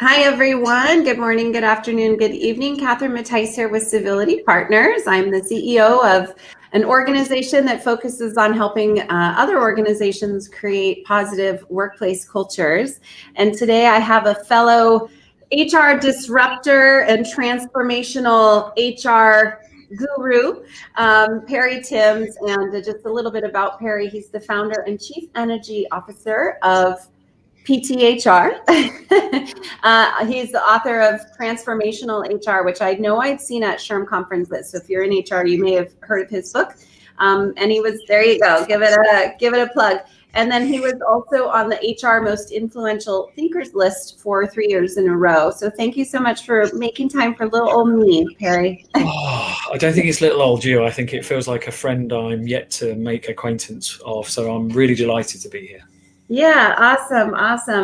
Hi, everyone. Good morning, good afternoon, good evening. Catherine Mattice here with Civility Partners. I'm the CEO of an organization that focuses on helping other organizations create positive workplace cultures. And today I have a fellow HR disruptor and transformational HR guru, Perry Timms. And just a little bit about Perry. He's the founder and chief energy officer of PTHR. He's the author of Transformational HR, which I know I'd seen at SHRM conferences. So if you're in HR, you may have heard of his book. And he was, there you go, give it a plug. And then he was also on the HR Most Influential Thinkers list for 3 years in a row. So thank you so much for making time for little old me, Perry. I don't think it's little old you. I think it feels like a friend I'm yet to make acquaintance of. So I'm really delighted to be here. Yeah, awesome.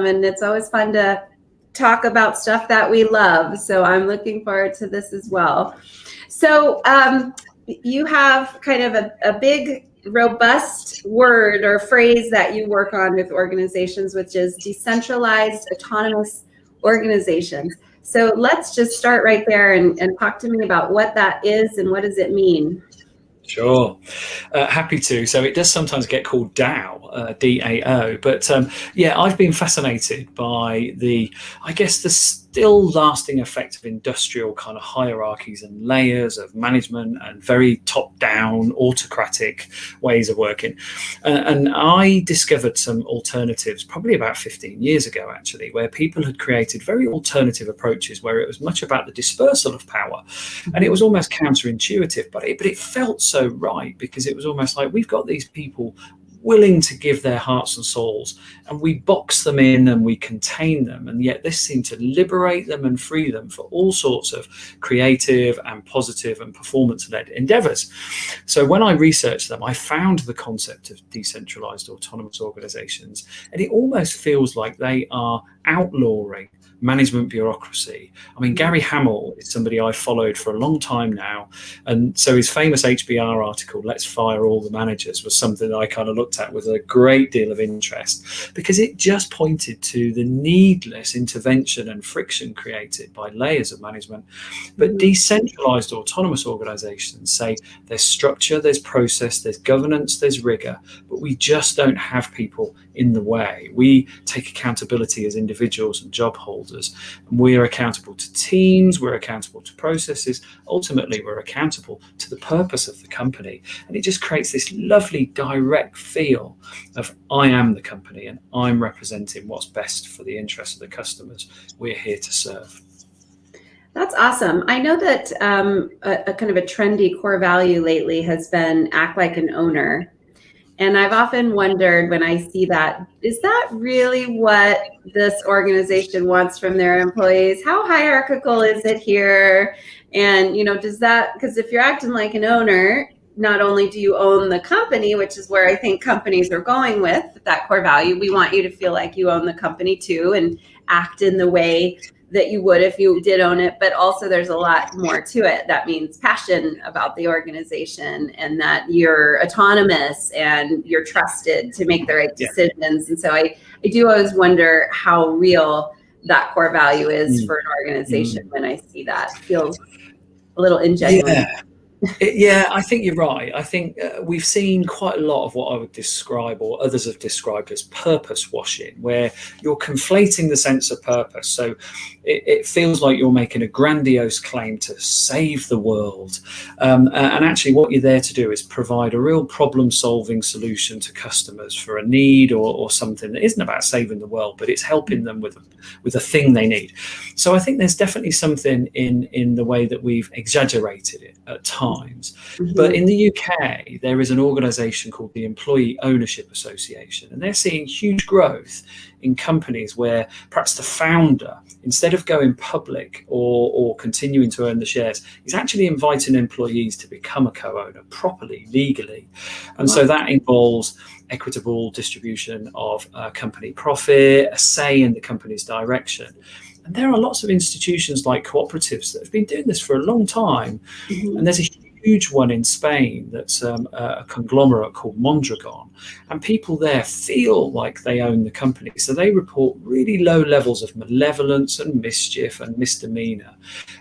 And it's always fun to talk about stuff that we love. So I'm looking forward to this as well. So you have kind of a big, robust word or phrase that you work on with organizations, which is decentralized autonomous organizations. So let's just start right there and talk to me about what that is and what does it mean? Sure. Happy to. So it does sometimes get called DAO, D-A-O. But yeah, I've been fascinated by the still lasting effect of industrial kind of hierarchies and layers of management and very top-down autocratic ways of working. And I discovered some alternatives probably about 15 years ago, actually, where people had created very alternative approaches where it was much about the dispersal of power. And it was almost counterintuitive, but it felt so right, because it was almost like we've got these people willing to give their hearts and souls, and we box them in and we contain them, and yet this seemed to liberate them and free them for all sorts of creative and positive and performance-led endeavors. So when I researched them, I found the concept of decentralized autonomous organizations, and it almost feels like they are outlawing management bureaucracy. I mean, Gary Hamel is somebody I've followed for a long time now. And so his famous HBR article, Let's Fire All the Managers, was something that I kind of looked at with a great deal of interest, because it just pointed to the needless intervention and friction created by layers of management. But decentralized autonomous organizations say there's structure, there's process, there's governance, there's rigor, but we just don't have people in the way. We take accountability as individuals and job holders. And we are accountable to teams, we're accountable to processes. Ultimately, we're accountable to the purpose of the company. And it just creates this lovely direct feel of I am the company and I'm representing what's best for the interests of the customers we're here to serve. That's awesome. I know that a kind of a trendy core value lately has been act like an owner. And I've often wondered when I see that, is that really what this organization wants from their employees? How hierarchical is it here? And, does that, because if you're acting like an owner, not only do you own the company, which is where I think companies are going with that core value, we want you to feel like you own the company too and act in the way that you would if you did own it, but also there's a lot more to it. That means passion about the organization and that you're autonomous and you're trusted to make the right decisions. And so I do always wonder how real that core value is for an organization when I see that. It feels a little ingenuine. Yeah, I think you're right. I think we've seen quite a lot of what I would describe, or others have described, as purpose washing, where you're conflating the sense of purpose. So it feels like you're making a grandiose claim to save the world. And actually what you're there to do is provide a real problem-solving solution to customers for a need or something that isn't about saving the world, but it's helping them with a thing they need. So I think there's definitely something in the way that we've exaggerated it at times. But in the UK, there is an organisation called the Employee Ownership Association, and they're seeing huge growth in companies where perhaps the founder, instead of going public or continuing to own the shares, is actually inviting employees to become a co-owner properly, legally. And so that involves equitable distribution of company profit, a say in the company's direction. And there are lots of institutions like cooperatives that have been doing this for a long time. And there's a huge huge one in Spain that's a conglomerate called Mondragon, and people there feel like they own the company. So they report really low levels of malevolence and mischief and misdemeanor.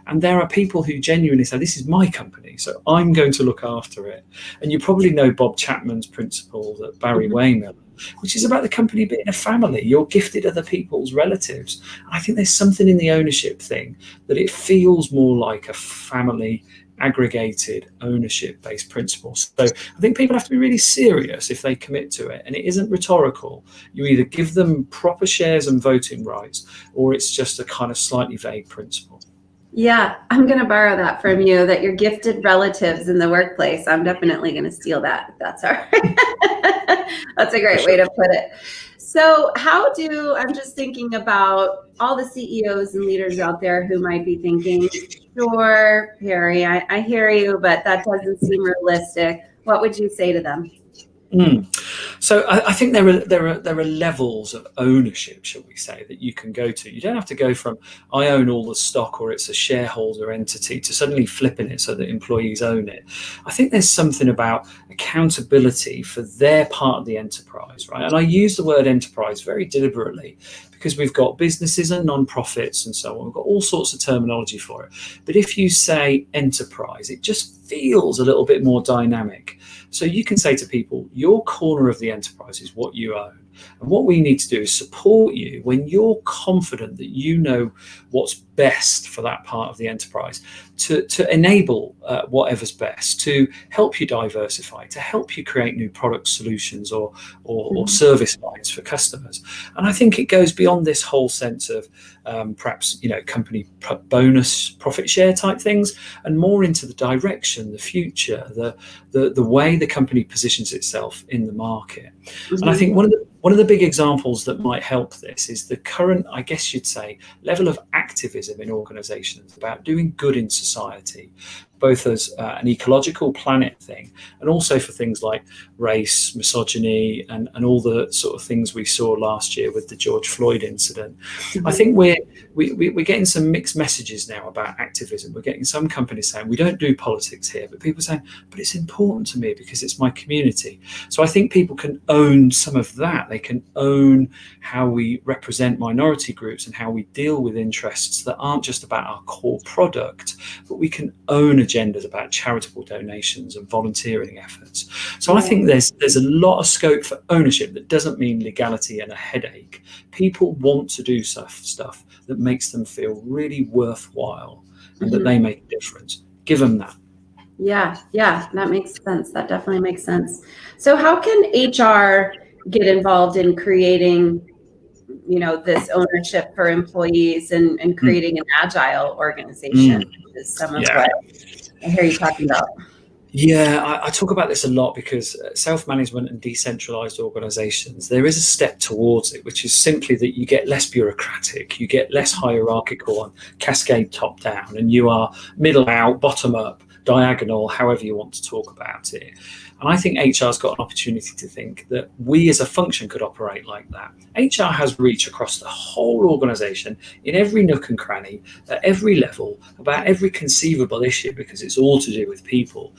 And there are people who genuinely say, this is my company, so I'm going to look after it. And you probably know Bob Chapman's principle that Barry Wayman, which is about the company being a family. You're gifted other people's relatives. And I think there's something in the ownership thing that it feels more like a family aggregated ownership based principle. So I think people have to be really serious if they commit to it. And it isn't rhetorical. You either give them proper shares and voting rights, or it's just a kind of slightly vague principle. Yeah, I'm going to borrow that from you, that you're gifted relatives in the workplace. I'm definitely going to steal that, if that's all right. That's a great way to put it. So I'm just thinking about all the CEOs and leaders out there who might be thinking, sure, Perry, I hear you, but that doesn't seem realistic. What would you say to them? So I think there are levels of ownership, shall we say, that you can go to. You don't have to go from I own all the stock or it's a shareholder entity to suddenly flipping it so that employees own it. I think there's something about accountability for their part of the enterprise, right? And I use the word enterprise very deliberately because we've got businesses and non-profits and so on. We've got all sorts of terminology for it. But if you say enterprise, it just feels a little bit more dynamic. So you can say to people, your corner of the enterprise is what you own. And what we need to do is support you when you're confident that you know what's best for that part of the enterprise, to enable whatever's best, to help you diversify, to help you create new product solutions or service lines for customers. And I think it goes beyond this whole sense of perhaps company bonus profit share type things, and more into the direction, the future, the way the company positions itself in the market. And I think one of the big examples that might help this is the current, I guess you'd say, level of activism in organizations about doing good in society, both as an ecological planet thing and also for things like race, misogyny, and all the sort of things we saw last year with the George Floyd incident. I think we're getting some mixed messages now about activism. We're getting some companies saying, we don't do politics here, but people saying, but it's important to me because it's my community. So I think people can own some of that. They can own how we represent minority groups and how we deal with interests that aren't just about our core product, but we can own agendas about charitable donations and volunteering efforts. So I think there's a lot of scope for ownership that doesn't mean legality and a headache. People want to do stuff that makes them feel really worthwhile and that they make a difference. Give them that. Yeah, that makes sense. That definitely makes sense. So how can HR get involved in creating, this ownership for employees and creating an agile organization, which is some of what I hear you talking about? Yeah, I talk about this a lot because self-management and decentralized organizations, there is a step towards it, which is simply that you get less bureaucratic, you get less hierarchical and cascade top down, and you are middle out, bottom up, diagonal, however you want to talk about it. And I think HR's got an opportunity to think that we as a function could operate like that. HR has reach across the whole organization in every nook and cranny, at every level, about every conceivable issue, because it's all to do with people.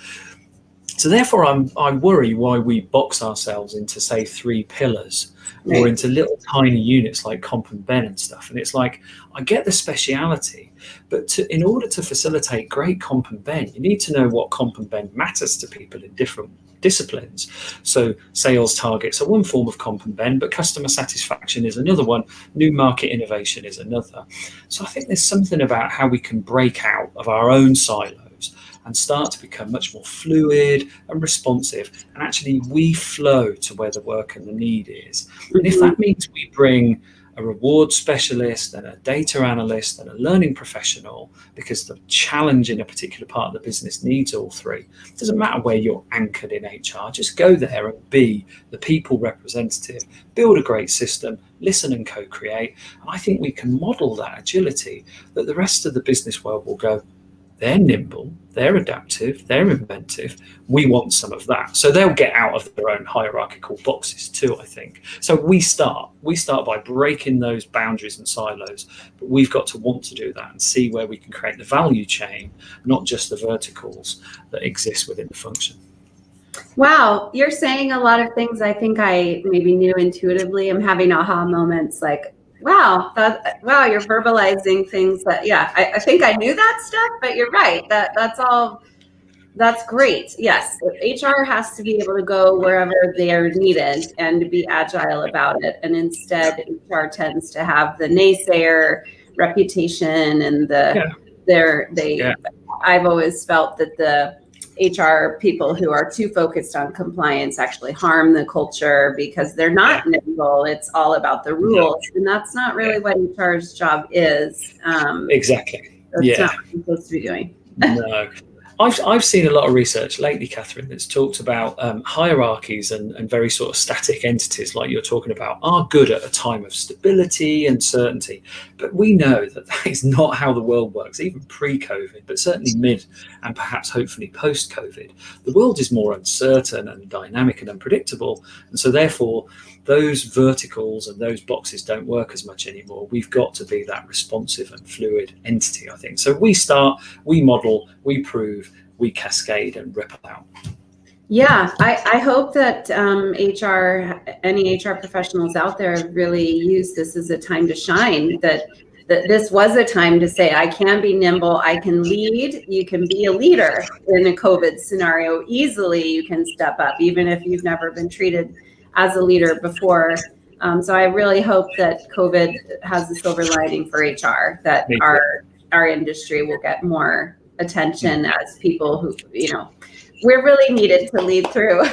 So therefore, I worry why we box ourselves into, say, 3 pillars or into little tiny units like Comp and Ben and stuff. And it's like, I get the speciality, but in order to facilitate great Comp and Ben, you need to know what Comp and Ben matters to people in different disciplines. So sales targets are one form of Comp and Ben, but customer satisfaction is another one. New market innovation is another. So I think there's something about how we can break out of our own silos and start to become much more fluid and responsive, and actually we flow to where the work and the need is. And if that means we bring a reward specialist and a data analyst and a learning professional, because the challenge in a particular part of the business needs all 3, it doesn't matter where you're anchored in HR, just go there and be the people representative, build a great system, listen and co-create. And I think we can model that agility that the rest of the business world will go, They're nimble, they're adaptive, they're inventive. We want some of that. So they'll get out of their own hierarchical boxes too, I think. So we start by breaking those boundaries and silos, but we've got to want to do that and see where we can create the value chain, not just the verticals that exist within the function. Wow, you're saying a lot of things I think I maybe knew intuitively. I'm having aha moments like, wow, you're verbalizing things that, yeah, I think I knew that stuff, but you're right. That's great. Yes, HR has to be able to go wherever they're needed and to be agile about it. And instead, HR tends to have the naysayer reputation and I've always felt that the HR people who are too focused on compliance actually harm the culture because they're not nimble. It's all about the rules, and that's not really what HR's job is. Exactly. That's not what you're supposed to be doing. No. I've seen a lot of research lately, Catherine, that's talked about hierarchies and very sort of static entities like you're talking about are good at a time of stability and certainty. But we know that is not how the world works, even pre-COVID, but certainly mid and perhaps hopefully post-COVID. The world is more uncertain and dynamic and unpredictable. And so therefore, those verticals and those boxes don't work as much anymore. We've got to be that responsive and fluid entity, I think. So we start, we model, we prove, we cascade and ripple out. Yeah, I hope that any HR professionals out there really use this as a time to shine, that this was a time to say, I can be nimble, I can lead, you can be a leader in a COVID scenario easily, you can step up, even if you've never been treated as a leader before. So I really hope that COVID has a silver lining for HR, that our industry will get more attention as people who, we're really needed to lead through.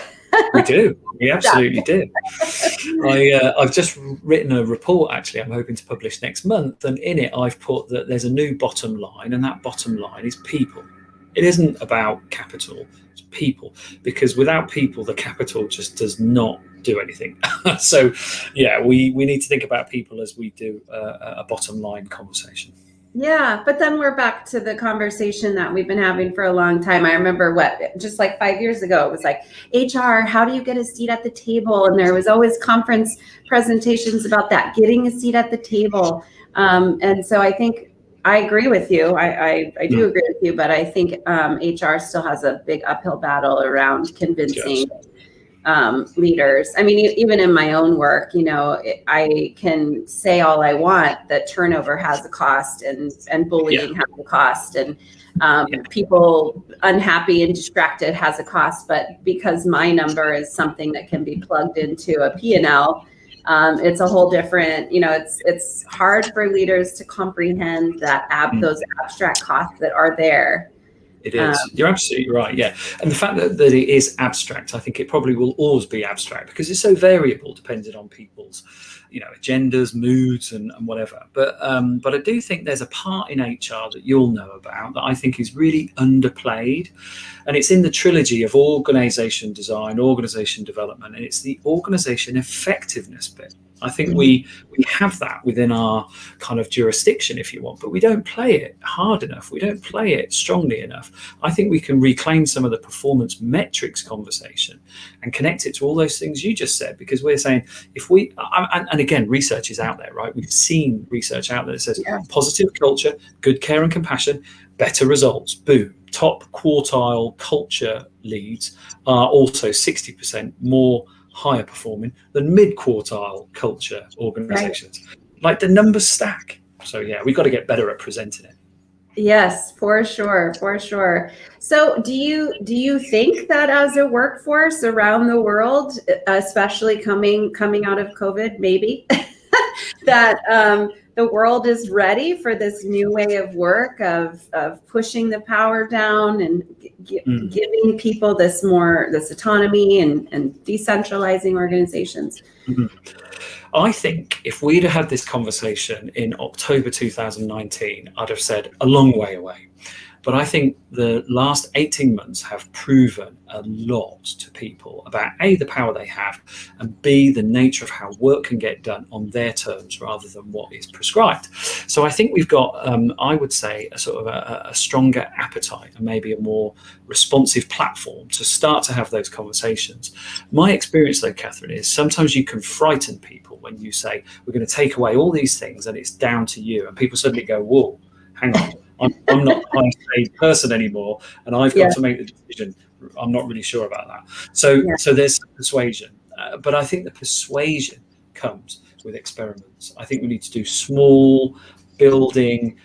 We do. We absolutely do. I've just written a report, actually, I'm hoping to publish next month. And in it, I've put that there's a new bottom line, and that bottom line is people. It isn't about capital, it's people. Because without people, the capital just does not do anything. So, we need to think about people as we do a bottom line conversation. Yeah, but then we're back to the conversation that we've been having for a long time. I remember just like 5 years ago, it was like, HR, how do you get a seat at the table? And there was always conference presentations about that, getting a seat at the table. And so I think I agree with you. I do agree with you, but I think HR still has a big uphill battle around convincing leaders. I mean, even in my own work, I can say all I want that turnover has a cost and bullying has a cost, and people unhappy and distracted has a cost. But because my number is something that can be plugged into a P&L, it's a whole different, it's hard for leaders to comprehend those abstract costs that are there. It is. You're absolutely right. Yeah. And the fact that it is abstract, I think it probably will always be abstract because it's so variable depending on people's, agendas, moods and whatever. But I do think there's a part in HR that you'll know about that I think is really underplayed. And it's in the trilogy of organization design, organization development, and it's the organization effectiveness bit. I think we have that within our kind of jurisdiction, if you want, but we don't play it hard enough. We don't play it strongly enough. I think we can reclaim some of the performance metrics conversation and connect it to all those things you just said, because we're saying and again, research is out there, right? We've seen research out there that says positive culture, good care and compassion, better results, boom. Top quartile culture leads are also 60% more higher performing than mid-quartile culture organizations. Right. Like the numbers stack. So we've got to get better at presenting it. Yes, for sure. So do you think that as a workforce around the world, especially coming out of COVID, maybe that the world is ready for this new way of work of pushing the power down and giving people this autonomy and decentralizing organizations? Mm-hmm. I think if we'd have had this conversation in October 2019, I'd have said a long way away. But I think the last 18 months have proven a lot to people about A, the power they have, and B, the nature of how work can get done on their terms rather than what is prescribed. So I think we've got, I would say, a sort of a stronger appetite and maybe a more responsive platform to start to have those conversations. My experience, though, Catherine, is sometimes you can frighten people when you say, we're going to take away all these things and it's down to you. And people suddenly go, whoa, hang on, I'm not the highest paid person anymore, and I've got to make the decision. I'm not really sure about that. So there's persuasion. But I think the persuasion comes with experiments. I think we need to do small, building,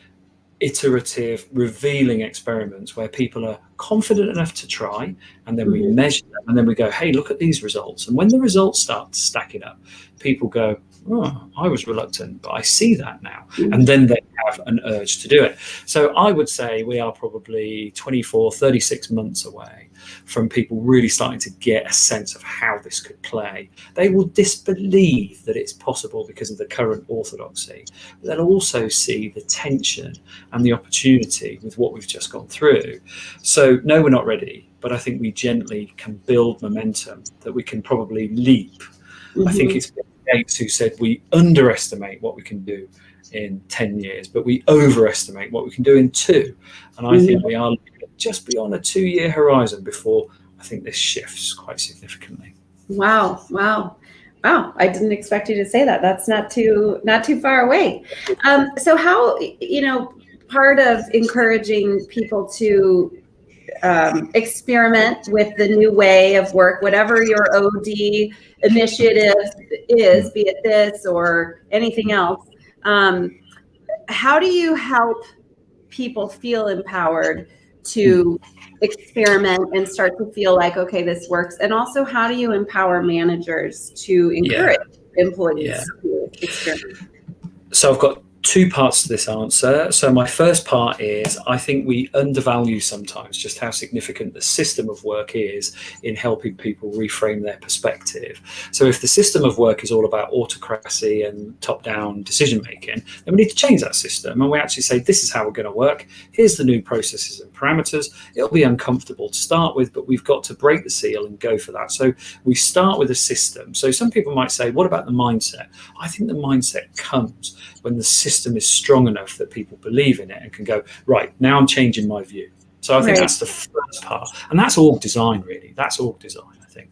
iterative, revealing experiments where people are confident enough to try, and then we measure them, and then we go, hey, look at these results. And when the results start stacking up, people go, oh, I was reluctant, but I see that now. And then they have an urge to do it. So I would say we are probably 24, 36 months away from people really starting to get a sense of how this could play. They will disbelieve that it's possible because of the current orthodoxy. But they'll also see the tension and the opportunity with what we've just gone through. So no, we're not ready, but I think we gently can build momentum that we can probably leap. I think it's Gates who said we underestimate what we can do in 10 years, but we overestimate what we can do in 2. And I think we are just beyond a 2-year horizon before I think this shifts quite significantly. Wow. I didn't expect you to say that. That's not too far away. So how, part of encouraging people to experiment with the new way of work, whatever your OD initiative is, be it this or anything else, how do you help people feel empowered to experiment and start to feel like, okay, this works? And also, how do you empower managers to encourage employees to experiment? So I've got 2 parts to this answer. So my first part is, I think we undervalue sometimes just how significant the system of work is in helping people reframe their perspective. So if the system of work is all about autocracy and top-down decision-making, then we need to change that system. And we actually say, this is how we're going to work. Here's the new processes and parameters. It'll be uncomfortable to start with, but we've got to break the seal and go for that. So we start with a system. So some people might say, what about the mindset? I think the mindset comes when the system is strong enough that people believe in it and can go, right, now I'm changing my view. So I think that's the first part. And that's org design, really. That's org design, I think.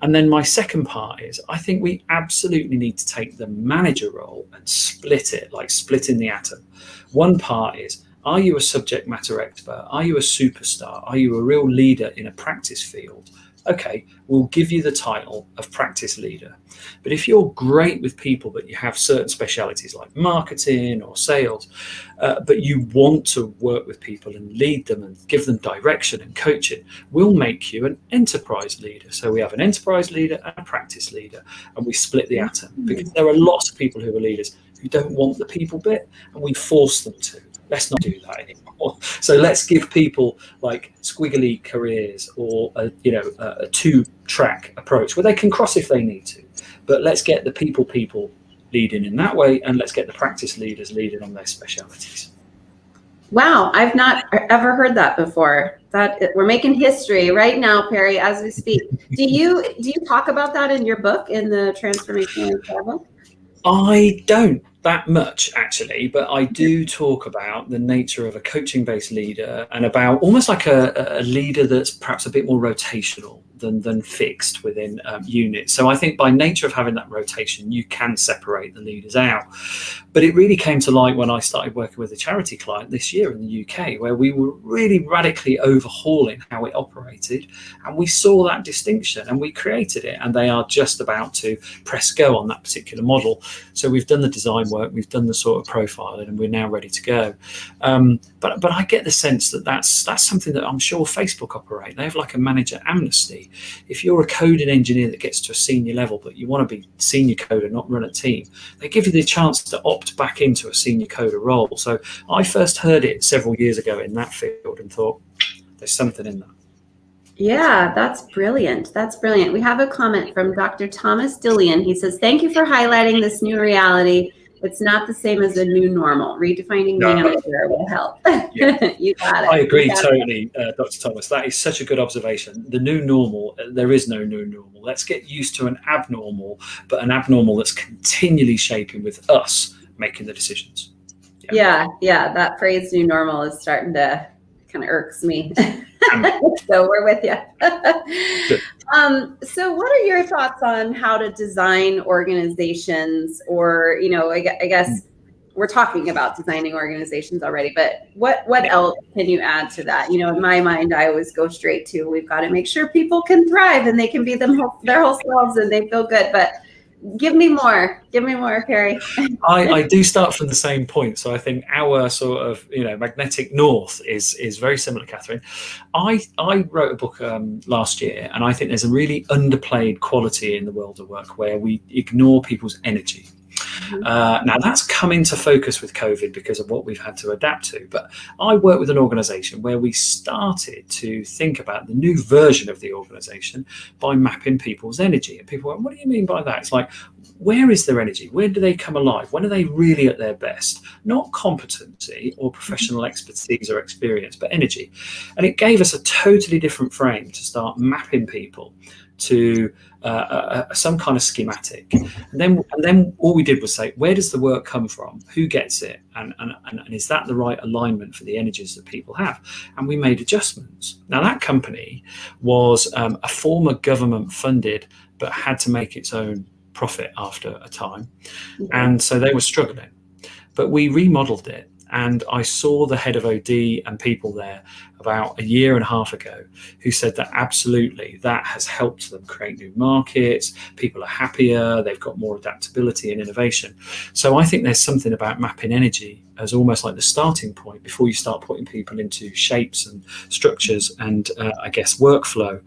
And then my second part is, I think we absolutely need to take the manager role and split it, like splitting the atom. One part is, are you a subject matter expert? Are you a superstar? Are you a real leader in a practice field? Okay, we'll give you the title of practice leader. But if you're great with people, but you have certain specialities like marketing or sales, but you want to work with people and lead them and give them direction and coaching, we'll make you an enterprise leader. So we have an enterprise leader and a practice leader, and we split the atom, because there are lots of people who are leaders who don't want the people bit, and we force them to. Let's not do that anymore. So let's give people like squiggly careers or a 2-track approach where they can cross if they need to. But let's get the people leading in that way, and let's get the practice leaders leading on their specialities. Wow, I've not ever heard that before. That we're making history right now, Perry, as we speak. Do you talk about that in your book, in the Transformational HR book? I don't that much, actually, but I do talk about the nature of a coaching-based leader and about almost like a leader that's perhaps a bit more rotational than fixed within units. So I think by nature of having that rotation, you can separate the leaders out. But it really came to light when I started working with a charity client this year in the UK, where we were really radically overhauling how it operated. And we saw that distinction and we created it. And they are just about to press go on that particular model. So we've done the design work, we've done the sort of profiling, and we're now ready to go. But I get the sense that that's something that I'm sure Facebook operate. They have like a manager amnesty. If you're a coding engineer that gets to a senior level, but you want to be senior coder, not run a team, they give you the chance to opt back into a senior coder role. So I first heard it several years ago in that field and thought, there's something in that. Yeah, that's brilliant. That's brilliant. We have a comment from Dr. Thomas Dillian. He says, thank you for highlighting this new reality. It's not the same as a new normal. Redefining manager will help. Yeah. You got it. I agree totally, Dr. Thomas. That is such a good observation. The new normal, there is no new normal. Let's get used to an abnormal, but an abnormal that's continually shaping with us making the decisions. Yeah, that phrase "new normal" is starting to kind of irks me. Um, So we're with you. Good. So what are your thoughts on how to design organizations, or, I guess we're talking about designing organizations already, but what Yeah. else can you add to that? In my mind, I always go straight to, we've got to make sure people can thrive and they can be their whole selves and they feel good. But give me more, Perry. I do start from the same point. So I think our sort of magnetic north is very similar, Catherine. I wrote a book last year, and I think there's a really underplayed quality in the world of work where we ignore people's energy. Now that's come into focus with COVID because of what we've had to adapt to. But I work with an organisation where we started to think about the new version of the organisation by mapping people's energy. And people went, "What do you mean by that?" It's like, where is their energy? Where do they come alive? When are they really at their best? Not competency or professional expertise or experience, but energy. And it gave us a totally different frame to start mapping people to some kind of schematic. And then all we did was say, where does the work come from? Who gets it? And is that the right alignment for the energies that people have? And we made adjustments. Now, that company was a former government funded, but had to make its own profit after a time. And so they were struggling. But we remodeled it. And I saw the head of OD and people there about a year and a half ago who said that absolutely that has helped them create new markets. People are happier. They've got more adaptability and innovation. So I think there's something about mapping energy as almost like the starting point before you start putting people into shapes and structures and I guess workflow.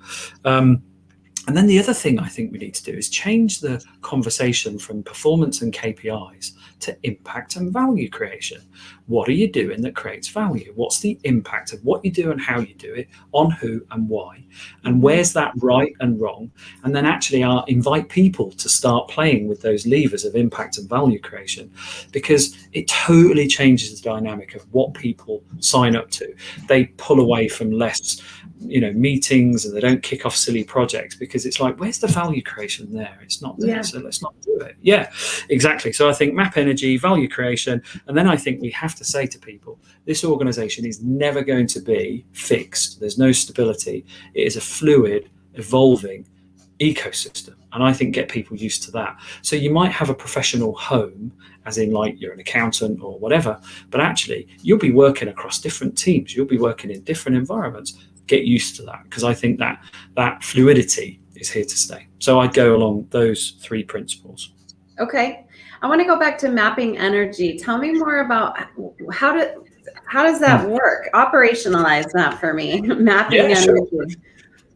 And then the other thing I think we need to do is change the conversation from performance and KPIs to impact and value creation. What are you doing that creates value? What's the impact of what you do and how you do it, on who and why? And where's that right and wrong? And then actually invite people to start playing with those levers of impact and value creation, because it totally changes the dynamic of what people sign up to. They pull away from less meetings, and they don't kick off silly projects because it's like, where's the value creation there? It's not there. So let's not do it. Yeah, exactly. So I think map energy, value creation, and then I think we have to say to people, this organization is never going to be fixed. There's no stability. It is a fluid, evolving ecosystem, and I think get people used to that. So you might have a professional home, as in like you're an accountant or whatever, but actually you'll be working across different teams, you'll be working in different environments. Get used to that, because I think that fluidity is here to stay. So I'd go along those three principles. Okay, I want to go back to mapping energy. Tell me more about how does that work? Operationalize that for me. Mapping energy. Sure.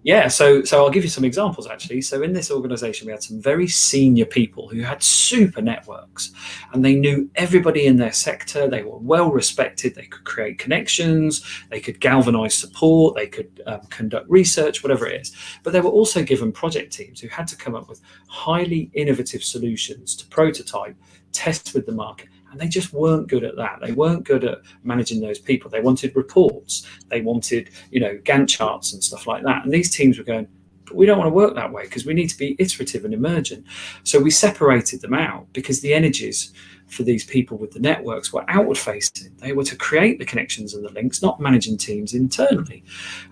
Yeah, so I'll give you some examples, actually. So in this organization, we had some very senior people who had super networks, and they knew everybody in their sector. They were well respected. They could create connections. They could galvanize support. They could conduct research, whatever it is. But they were also given project teams who had to come up with highly innovative solutions to prototype, test with the market. And they just weren't good at that. They weren't good at managing those people. They wanted reports. They wanted, Gantt charts and stuff like that. And these teams were going, but we don't want to work that way because we need to be iterative and emergent. So we separated them out because the energies for these people with the networks were outward facing. They were to create the connections and the links, not managing teams internally.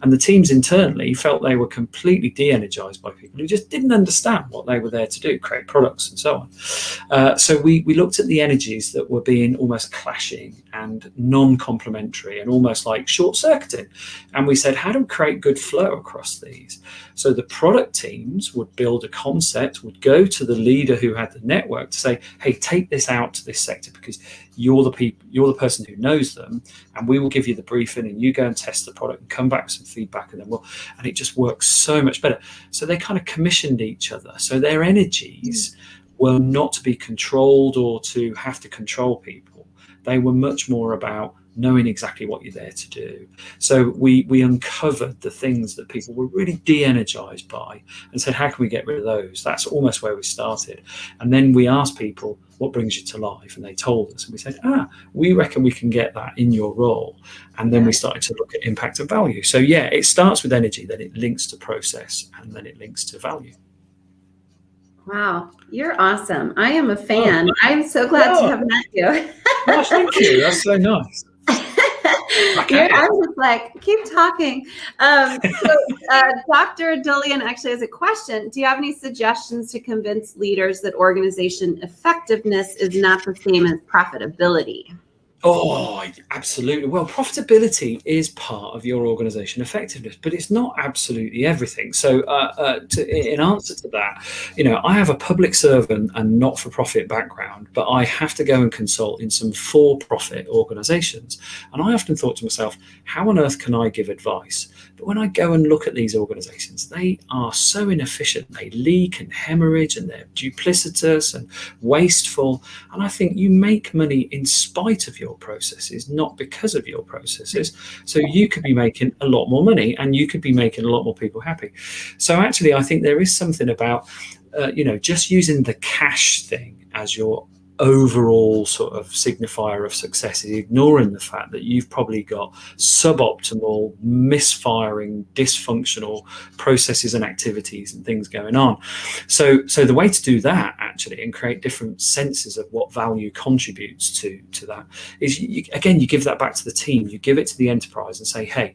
And the teams internally felt they were completely de-energized by people who just didn't understand what they were there to do, create products and so on. So we looked at the energies that were being almost clashing and non-complementary and almost like short-circuiting. And we said, how do we create good flow across these? So the product teams would build a concept, would go to the leader who had the network to say, hey, take this out to this sector because you're the person who knows them, and we will give you the briefing and you go and test the product and come back with some feedback, and it just works so much better. So they kind of commissioned each other. So their energies were not to be controlled or to have to control people. They were much more about knowing exactly what you're there to do. So we uncovered the things that people were really de-energized by and said, how can we get rid of those? That's almost where we started. And then we asked people, what brings you to life? And they told us, and we said, we reckon we can get that in your role. And then we started to look at impact and value. So yeah, it starts with energy, then it links to process, and then it links to value. Wow, you're awesome. I am a fan. I'm so glad to have met you. Oh, thank you. That's so nice. I was like, keep talking. Dr. Dullian actually has a question. Do you have any suggestions to convince leaders that organization effectiveness is not the same as profitability? Oh, absolutely. Well, profitability is part of your organization effectiveness, but it's not absolutely everything. So, in answer to that, I have a public servant and not-for-profit background, but I have to go and consult in some for-profit organizations. And I often thought to myself, how on earth can I give advice? But when I go and look at these organizations, they are so inefficient. They leak and hemorrhage, and they're duplicitous and wasteful. And I think you make money in spite of your processes, not because of your processes. So you could be making a lot more money, and you could be making a lot more people happy. So actually, I think there is something about, just using the cash thing as your overall sort of signifier of success, is ignoring the fact that you've probably got suboptimal, misfiring, dysfunctional processes and activities and things going on. So the way to do that actually, and create different senses of what value contributes to that, is you give that back to the team. You give it to the enterprise and say, hey,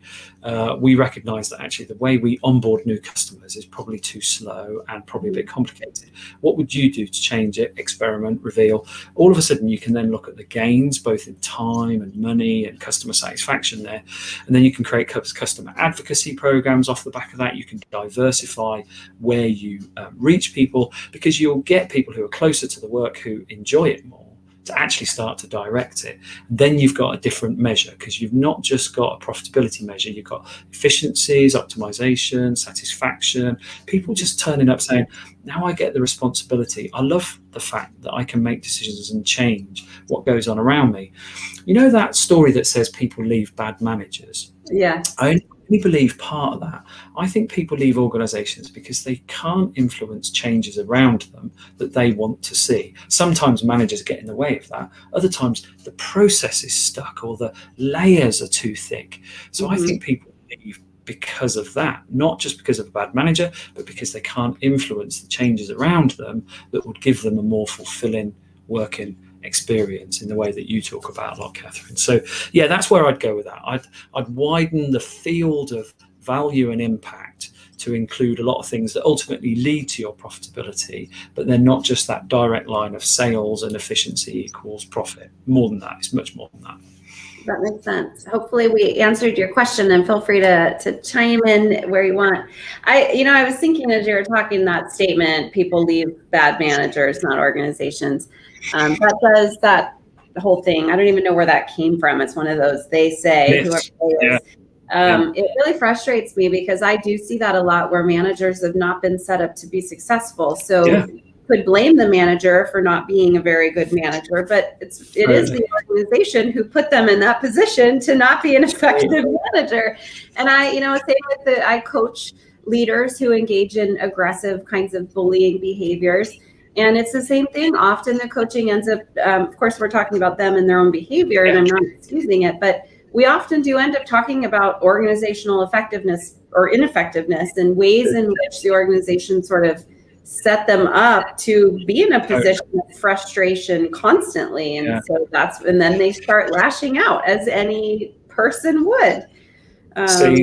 we recognize that actually the way we onboard new customers is probably too slow and probably a bit complicated. What would you do to change it? Experiment, reveal. All of a sudden you can then look at the gains both in time and money and customer satisfaction there, and then you can create customer advocacy programs off the back of that. You can diversify where you reach people, because you'll get people who are closer to the work who enjoy it more to actually start to direct it. Then you've got a different measure, because you've not just got a profitability measure, you've got efficiencies, optimization, satisfaction, people just turning up saying, now I get the responsibility. I love the fact that I can make decisions and change what goes on around me. You know that story that says people leave bad managers? Yeah. I only believe part of that. I think people leave organizations because they can't influence changes around them that they want to see. Sometimes managers get in the way of that. Other times the process is stuck or the layers are too thick. So I think people leave because of that, not just because of a bad manager, but because they can't influence the changes around them that would give them a more fulfilling working experience in the way that you talk about a lot, Catherine. So yeah, that's where I'd go with that. I'd widen the field of value and impact to include a lot of things that ultimately lead to your profitability, but they're not just that direct line of sales and efficiency equals profit. More than that, it's much more than that. That makes sense. Hopefully we answered your question, and feel free to chime in where you want. I was thinking as you were talking, that statement, people leave bad managers, not organizations. That whole thing, I don't even know where that came from. It's one of those, they say, whoever they is. It really frustrates me, because I do see that a lot where managers have not been set up to be successful. So could blame the manager for not being a very good manager, but it is the organization who put them in that position to not be an effective manager. And I coach leaders who engage in aggressive kinds of bullying behaviors. And it's the same thing. Often the coaching ends up, of course, we're talking about them and their own behavior, and I'm not excusing it, but we often do end up talking about organizational effectiveness or ineffectiveness and ways in which the organization sort of set them up to be in a position of frustration constantly. And so and then they start lashing out, as any person would. So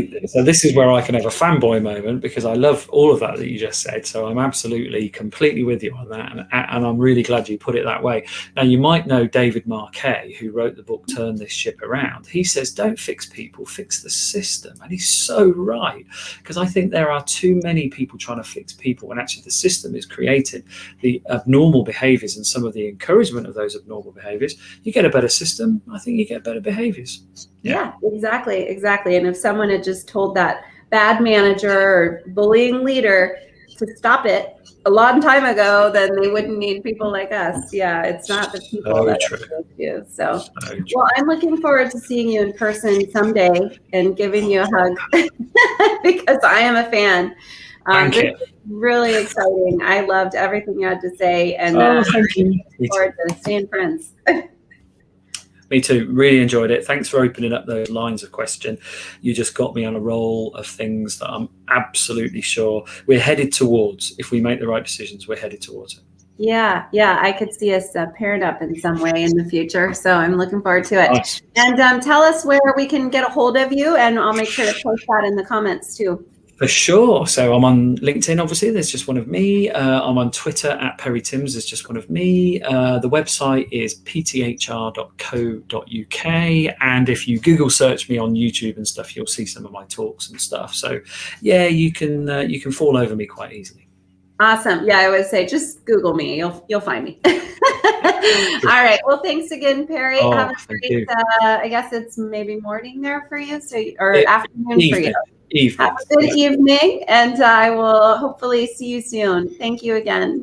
this is where I can have a fanboy moment, because I love all of that you just said. So I'm absolutely, completely with you on that. And I'm really glad you put it that way. Now, you might know David Marquet, who wrote the book, Turn This Ship Around. He says, don't fix people, fix the system. And he's so right, because I think there are too many people trying to fix people when actually the system is creating the abnormal behaviors and some of the encouragement of those abnormal behaviors. You get a better system, I think you get better behaviors. Yeah, exactly. And if someone had just told that bad manager or bullying leader to stop it a long time ago, then they wouldn't need people like us. Yeah, it's not the people that do. So, well, I'm looking forward to seeing you in person someday and giving you a hug because I am a fan. This is really exciting. I loved everything you had to say, and thank you. Looking forward to staying friends. Me too. Really enjoyed it. Thanks for opening up those lines of question. You just got me on a roll of things that I'm absolutely sure we're headed towards. If we make the right decisions, we're headed towards it. Yeah, I could see us paired up in some way in the future. So I'm looking forward to it. Nice. And tell us where we can get a hold of you, and I'll make sure to post that in the comments too. For sure. So I'm on LinkedIn, obviously, there's just one of me. I'm on Twitter at Perry Timms, there's just one of me. The website is pthr.co.uk. And if you Google search me on YouTube and stuff, you'll see some of my talks and stuff. So yeah, you can fall over me quite easily. Awesome. Yeah, I would say just Google me. You'll find me. All right. Well, thanks again, Perry. Have a great, I guess it's maybe morning there for you, afternoon for you. Evening. Have a good evening, and I will hopefully see you soon. Thank you again.